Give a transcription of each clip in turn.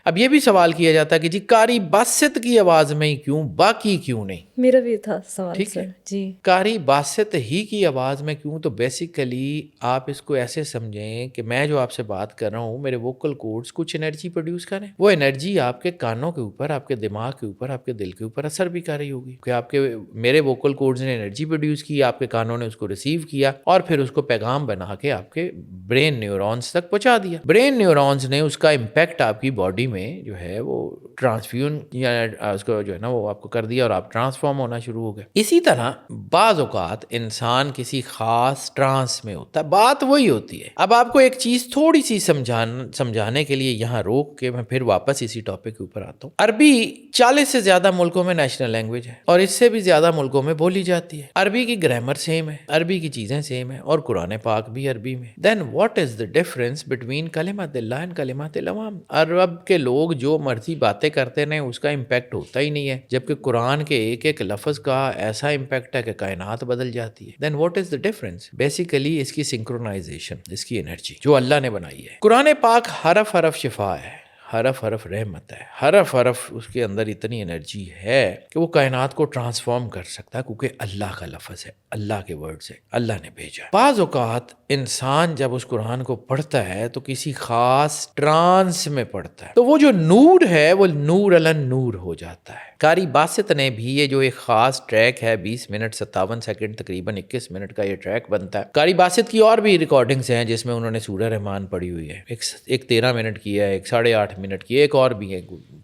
اب یہ بھی سوال کیا جاتا ہے کہ جی قاری باسط کی آواز میں ہی کیوں، باقی کیوں نہیں؟ میرا بھی تھا سوال ٹھیک سر. ہے، جی قاری باسط ہی کی آواز میں کیوں؟ تو بیسیکلی آپ اس کو ایسے سمجھیں کہ میں جو آپ سے بات کر رہا ہوں، میرے ووکل کوڈز کچھ انرجی پروڈیوس کریں، وہ انرجی آپ کے کانوں کے اوپر، آپ کے دماغ کے اوپر، آپ کے دل کے اوپر اثر بھی کر رہی ہوگی کہ آپ کے میرے ووکل کوڈز نے انرجی پروڈیوس کی، آپ کے کانوں نے اس کو ریسیو کیا اور پھر اس کو پیغام بنا کے آپ کے برین نیورونز تک پہنچا دیا. برین نیورونز نے اس کا امپیکٹ آپ کی باڈی میں جو ہے وہ ٹرانسفیون یا اس کو جو ہے نا وہ آپ کو کر دیا اور آپ ٹرانسفارم ہونا شروع ہو گئے. اسی طرح بعض اوقات انسان کسی خاص ٹرانس میں ہوتا ہے، بات وہی ہوتی ہے. اب آپ کو ایک چیز تھوڑی سی سمجھانے کے لیے یہاں روک کے میں پھر واپس اسی ٹاپک کے اوپر آتا ہوں. عربی 40 سے زیادہ ملکوں میں نیشنل لینگویج ہے اور اس سے بھی زیادہ ملکوں میں بولی جاتی ہے. عربی کی گرامر سیم ہے، عربی کی چیزیں سیم ہیں اور قرآن پاک بھی عربی میں. Then what is the difference between کلمات اللہ اینڈ کلمات العوام؟ عرب کے لوگ جو مرضی باتیں کرتے ہیں اس کا امپیکٹ ہوتا ہی نہیں ہے، جبکہ قرآن کے ایک ایک لفظ کا ایسا امپیکٹ ہے کہ کائنات بدل جاتی ہے. Then what is the difference? Basically اس کی سنکرونائزیشن، اس کی انرجی جو اللہ نے بنائی ہے. قرآن پاک حرف حرف شفا ہے، حرف حرف رحمت ہے، حرف حرف اس کے اندر اتنی انرجی ہے کہ وہ کائنات کو ٹرانسفارم کر سکتا ہے، کیونکہ اللہ کا لفظ ہے، اللہ کے ورڈ سے اللہ نے بھیجا. بعض اوقات انسان جب اس قرآن کو پڑھتا ہے تو کسی خاص ٹرانس میں پڑھتا ہے، تو وہ جو نور ہے وہ نور علن نور ہو جاتا ہے. قاری باسط نے بھی یہ جو ایک خاص ٹریک ہے 20 منٹ 57 سیکنڈ تقریباً 21 منٹ کا یہ ٹریک بنتا ہے. قاری باسط کی اور بھی ریکارڈنگز ہیں جس میں انہوں نے سورہ رحمان پڑھی ہوئی ہے، ایک 13 منٹ کی ہے، ایک 8.5 منٹ کی ہے، ایک اور بھی ہے،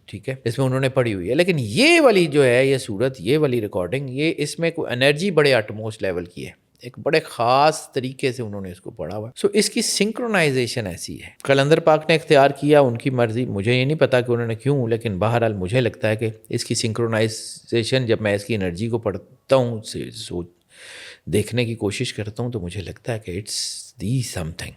ٹھیک ہے، اس میں انہوں نے پڑھی ہوئی ہے. لیکن یہ والی جو ہے یہ صورت، یہ والی ریکارڈنگ، یہ اس میں کوئی انرجی بڑے اٹموسٹ لیول کی ہے، ایک بڑے خاص طریقے سے انہوں نے اس کو پڑھا ہوا. سو اس کی سنکرونائزیشن ایسی ہے. قلندر پاک نے اختیار کیا، ان کی مرضی، مجھے یہ نہیں پتا کہ انہوں نے کیوں، لیکن بہرحال مجھے لگتا ہے کہ اس کی سنکرونائزیشن جب میں اس کی انرجی کو پڑھتا ہوں، دیکھنے کی کوشش کرتا ہوں، تو مجھے لگتا ہے کہ اٹس دی سم تھنگ.